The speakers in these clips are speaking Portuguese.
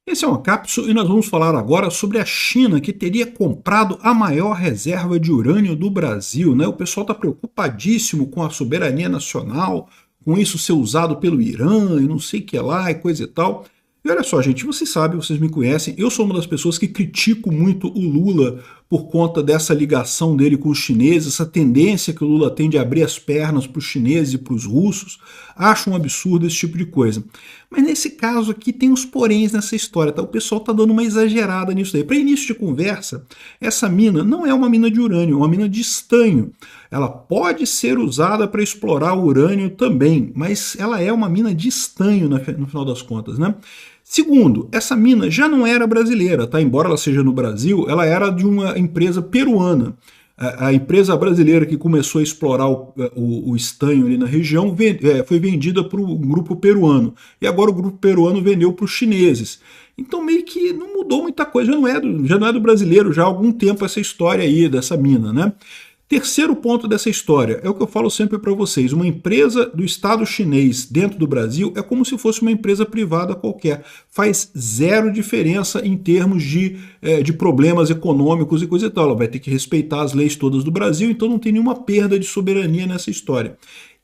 Esse é uma cápsula e nós vamos falar agora sobre a China, que teria comprado a maior reserva de urânio do Brasil, né? O pessoal está preocupadíssimo com a soberania nacional, com isso ser usado pelo Irã e não sei o que lá e coisa e tal. E olha só, gente, vocês sabem, vocês me conhecem, eu sou uma das pessoas que critico muito o Lula por conta dessa ligação dele com os chineses, essa tendência que o Lula tem de abrir as pernas para os chineses e para os russos. Acho um absurdo esse tipo de coisa. Mas nesse caso aqui tem uns poréns nessa história, tá? O pessoal tá dando uma exagerada nisso aí. Para início de conversa, essa mina não é uma mina de urânio, é uma mina de estanho. Ela pode ser usada para explorar o urânio também, mas ela é uma mina de estanho no final das contas, né? Segundo, essa mina já não era brasileira, tá? Embora ela seja no Brasil, ela era de uma empresa peruana. A empresa brasileira que começou a explorar o estanho ali na região foi vendida para um grupo peruano. E agora o grupo peruano vendeu para os chineses. Então meio que não mudou muita coisa, já não é do brasileiro já há algum tempo essa história aí dessa mina, né? Terceiro ponto dessa história é o que eu falo sempre para vocês: uma empresa do Estado chinês dentro do Brasil é como se fosse uma empresa privada qualquer. Faz zero diferença em termos de problemas econômicos e coisa e tal. Ela vai ter que respeitar as leis todas do Brasil, então não tem nenhuma perda de soberania nessa história.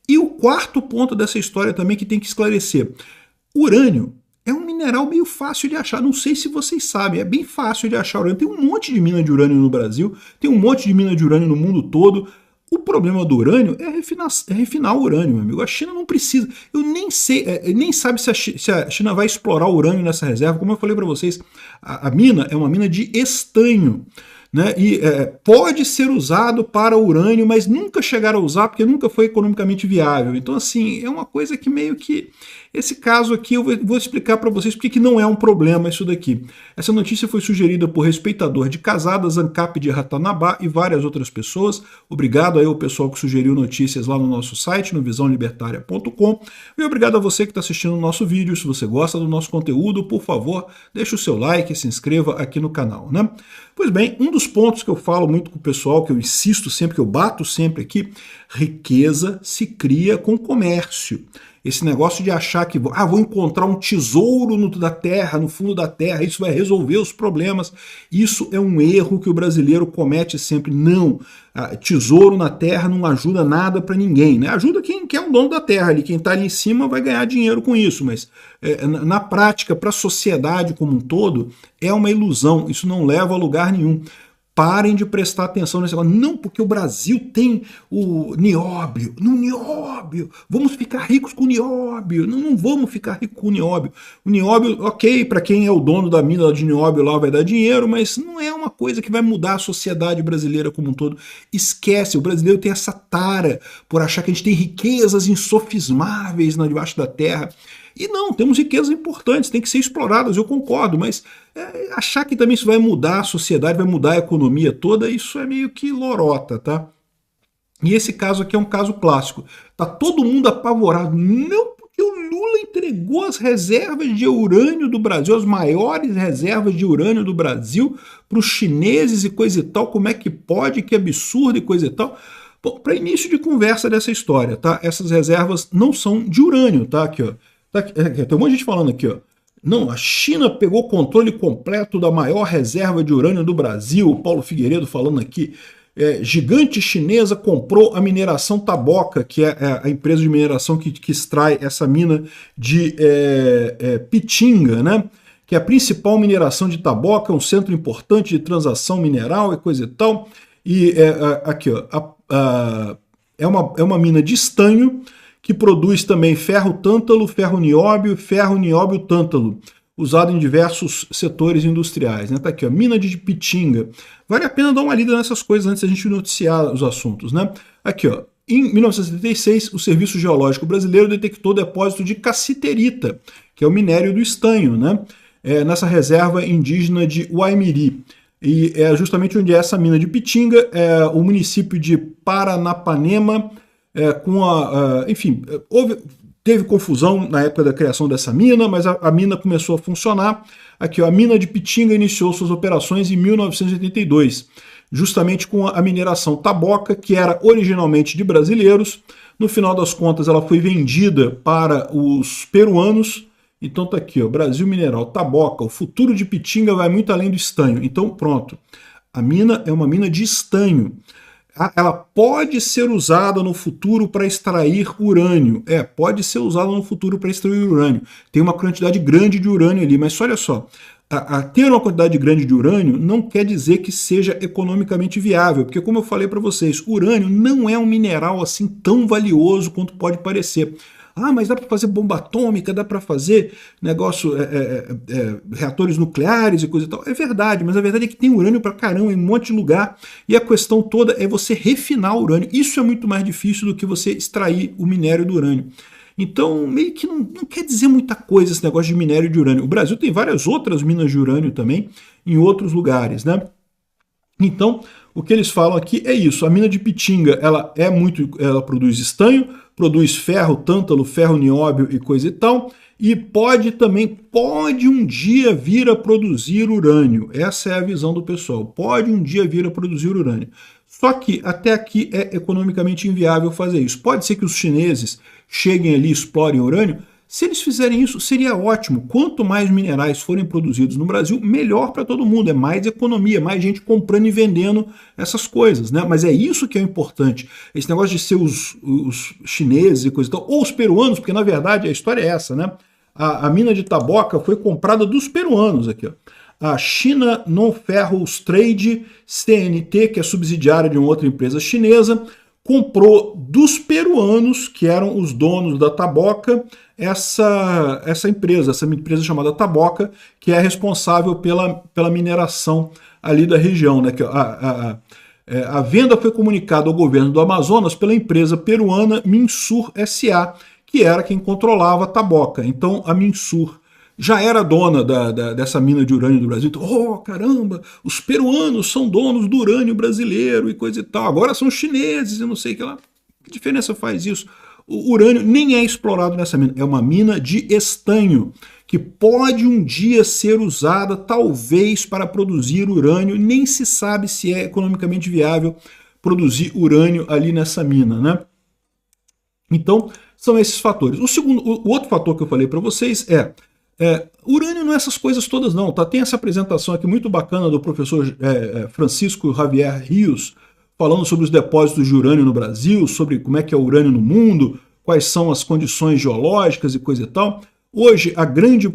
E o quarto ponto dessa história também que tem que esclarecer: urânio é um mineral meio fácil de achar, não sei se vocês sabem, é bem fácil de achar urânio. Tem um monte de mina de urânio no Brasil, tem um monte de mina de urânio no mundo todo. O problema do urânio é refinar o urânio, meu amigo. A China não precisa. Eu nem sei, nem sabe se a China vai explorar o urânio nessa reserva. Como eu falei para vocês, a mina é uma mina de estanho, né? E pode ser usado para urânio, mas nunca chegaram a usar porque nunca foi economicamente viável. Então, assim, é uma coisa que meio que... Esse caso aqui eu vou explicar para vocês porque que não é um problema isso daqui. Essa notícia foi sugerida por respeitador de Casadas, ANCAP de Ratanabá e várias outras pessoas. Obrigado aí ao pessoal que sugeriu notícias lá no nosso site, no visãolibertaria.com. E obrigado a você que está assistindo o nosso vídeo. Se você gosta do nosso conteúdo, por favor, deixe o seu like e se inscreva aqui no canal, né? Pois bem, um dos pontos que eu falo muito com o pessoal, que eu insisto sempre, que eu bato sempre aqui: riqueza se cria com comércio. Esse negócio de achar que vou encontrar um tesouro da terra, no fundo da terra, isso vai resolver os problemas. Isso é um erro que o brasileiro comete sempre. Não, tesouro na terra não ajuda nada para ninguém, né? Ajuda quem é o dono da terra ali, quem está ali em cima vai ganhar dinheiro com isso, mas na prática, para a sociedade como um todo, é uma ilusão. Isso não leva a lugar nenhum. Parem de prestar atenção nesse negócio. Não, porque o Brasil tem o nióbio. No nióbio. Vamos ficar ricos com o nióbio. Não, não vamos ficar ricos com o nióbio. O nióbio, ok, para quem é o dono da mina de nióbio lá vai dar dinheiro, mas não é uma coisa que vai mudar a sociedade brasileira como um todo. Esquece, o brasileiro tem essa tara por achar que a gente tem riquezas insofismáveis debaixo da terra. E não, temos riquezas importantes, tem que ser exploradas, eu concordo, mas achar que também isso vai mudar a sociedade, vai mudar a economia toda, isso é meio que lorota, tá? E esse caso aqui é um caso clássico. Tá todo mundo apavorado. Não, porque o Lula entregou as reservas de urânio do Brasil, as maiores reservas de urânio do Brasil, para os chineses e coisa e tal. Como é que pode? Que absurdo e coisa e tal. Bom, para início de conversa dessa história, tá? Essas reservas não são de urânio, tá? Aqui, ó. Tem um monte de gente falando aqui, ó. Não, a China pegou controle completo da maior reserva de urânio do Brasil. O Paulo Figueiredo falando aqui. Gigante chinesa comprou a mineração Taboca, que é a empresa de mineração que extrai essa mina de Pitinga, né? Que é a principal mineração de Taboca, um centro importante de transação mineral e coisa e tal. E aqui, ó, é uma mina de estanho que produz também ferro-tântalo, ferro-nióbio, ferro-nióbio-tântalo, usado em diversos setores industriais. Né? Tá aqui, ó, mina de Pitinga. Vale a pena dar uma lida nessas coisas antes da gente noticiar os assuntos. Né? Aqui, ó, em 1976, o Serviço Geológico Brasileiro detectou depósito de cassiterita, que é o minério do estanho, né? Nessa reserva indígena de Uaimiri. E é justamente onde é essa mina de Pitinga, o município de Paranapanema, enfim, teve confusão na época da criação dessa mina, mas a mina começou a funcionar. Aqui, ó, a mina de Pitinga iniciou suas operações em 1982, justamente com a mineração Taboca, que era originalmente de brasileiros. No final das contas, ela foi vendida para os peruanos, Então tá aqui, ó, Brasil Mineral, Taboca, o futuro de Pitinga vai muito além do estanho. Então pronto, a mina é uma mina de estanho. Ela pode ser usada no futuro para extrair urânio. Pode ser usada no futuro para extrair urânio. Tem uma quantidade grande de urânio ali, mas olha só, ter uma quantidade grande de urânio não quer dizer que seja economicamente viável, porque como eu falei para vocês, urânio não é um mineral assim tão valioso quanto pode parecer. Ah, mas dá para fazer bomba atômica, dá para fazer reatores nucleares e coisa e tal. É verdade, mas a verdade é que tem urânio para caramba em um monte de lugar, e a questão toda é você refinar o urânio. Isso é muito mais difícil do que você extrair o minério do urânio. Então, meio que não quer dizer muita coisa esse negócio de minério de urânio. O Brasil tem várias outras minas de urânio também, em outros lugares, né? Então, o que eles falam aqui é isso. A mina de Pitinga, ela produz estanho, produz ferro, tântalo, ferro, nióbio e coisa e tal, e pode um dia vir a produzir urânio. Essa é a visão do pessoal. Pode um dia vir a produzir urânio. Só que até aqui é economicamente inviável fazer isso. Pode ser que os chineses cheguem ali e explorem urânio. Se eles fizerem isso, seria ótimo. Quanto mais minerais forem produzidos no Brasil, melhor para todo mundo. É mais economia, mais gente comprando e vendendo essas coisas, né? Mas é isso que é importante. Esse negócio de ser os chineses e coisa e tal, ou os peruanos, porque na verdade a história é essa, né? A mina de Taboca foi comprada dos peruanos aqui, ó. A China Non-Ferrous Trade, CNT, que é subsidiária de uma outra empresa chinesa, comprou dos peruanos, que eram os donos da Taboca, essa empresa chamada Taboca, que é responsável pela mineração ali da região, né? A venda foi comunicada ao governo do Amazonas pela empresa peruana Minsur S.A., que era quem controlava a Taboca. Então a Minsur já era dona dessa mina de urânio do Brasil. Então, oh, caramba, os peruanos são donos do urânio brasileiro e coisa e tal. Agora são chineses e não sei o que lá. Que diferença faz isso? O urânio nem é explorado nessa mina. É uma mina de estanho, que pode um dia ser usada, talvez, para produzir urânio. Nem se sabe se é economicamente viável produzir urânio ali nessa mina, né? Então, são esses fatores. O outro fator que eu falei para vocês urânio não é essas coisas todas não, tá? Tem essa apresentação aqui muito bacana do professor Francisco Javier Rios, falando sobre os depósitos de urânio no Brasil, sobre como é que é o urânio no mundo, quais são as condições geológicas e coisa e tal. Hoje,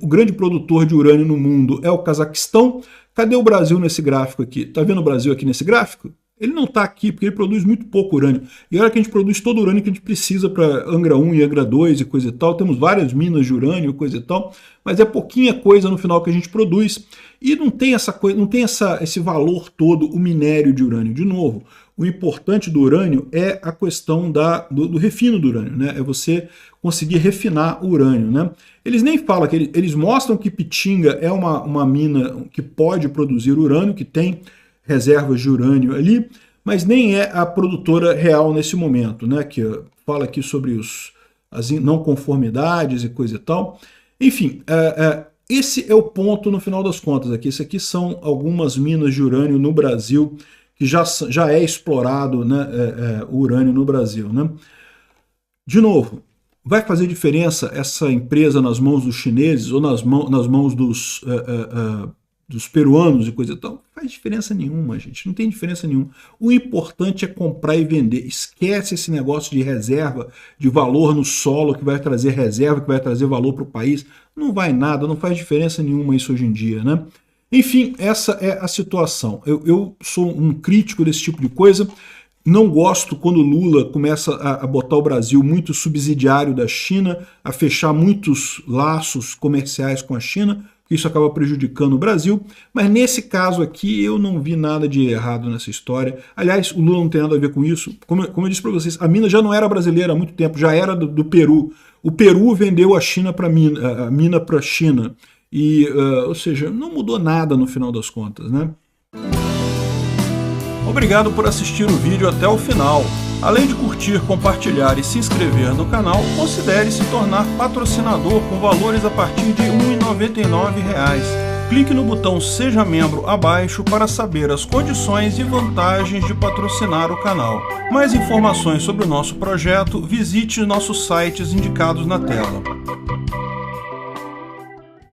o grande produtor de urânio no mundo é o Cazaquistão. Cadê o Brasil nesse gráfico aqui? Tá vendo o Brasil aqui nesse gráfico? Ele não está aqui porque ele produz muito pouco urânio. E olha que a gente produz todo o urânio que a gente precisa para Angra 1 e Angra 2 e coisa e tal. Temos várias minas de urânio e coisa e tal, mas é pouquinha coisa no final que a gente produz. E não tem essa coisa, não tem esse valor todo, o minério de urânio. De novo, o importante do urânio é a questão do refino do urânio, né? É você conseguir refinar o urânio, né? Eles nem falam, que eles mostram que Pitinga é uma mina que pode produzir urânio, que tem reservas de urânio ali, mas nem é a produtora real nesse momento, né? Que fala aqui sobre as não conformidades e coisa e tal. Enfim, esse é o ponto no final das contas aqui. Esse aqui são algumas minas de urânio no Brasil, que já é explorado, né, o urânio no Brasil, né? De novo, vai fazer diferença essa empresa nas mãos dos chineses ou nas mãos dos peruanos e coisa e tal? Não faz diferença nenhuma, gente. Não tem diferença nenhuma. O importante é comprar e vender. Esquece esse negócio de reserva, de valor no solo, que vai trazer reserva, que vai trazer valor para o país. Não vai nada, não faz diferença nenhuma isso hoje em dia, né? Enfim, essa é a situação. Eu sou um crítico desse tipo de coisa. Não gosto quando Lula começa a botar o Brasil muito subsidiário da China, a fechar muitos laços comerciais com a China, que isso acaba prejudicando o Brasil, mas nesse caso aqui eu não vi nada de errado nessa história. Aliás, o Lula não tem nada a ver com isso. Como eu disse para vocês, a mina já não era brasileira há muito tempo, já era do Peru. O Peru vendeu a mina para a China. Ou seja, não mudou nada no final das contas, né? Obrigado por assistir o vídeo até o final. Além de curtir, compartilhar e se inscrever no canal, considere se tornar patrocinador com valores a partir de R$ 1,99. Clique no botão Seja Membro abaixo para saber as condições e vantagens de patrocinar o canal. Mais informações sobre o nosso projeto, visite nossos sites indicados na tela.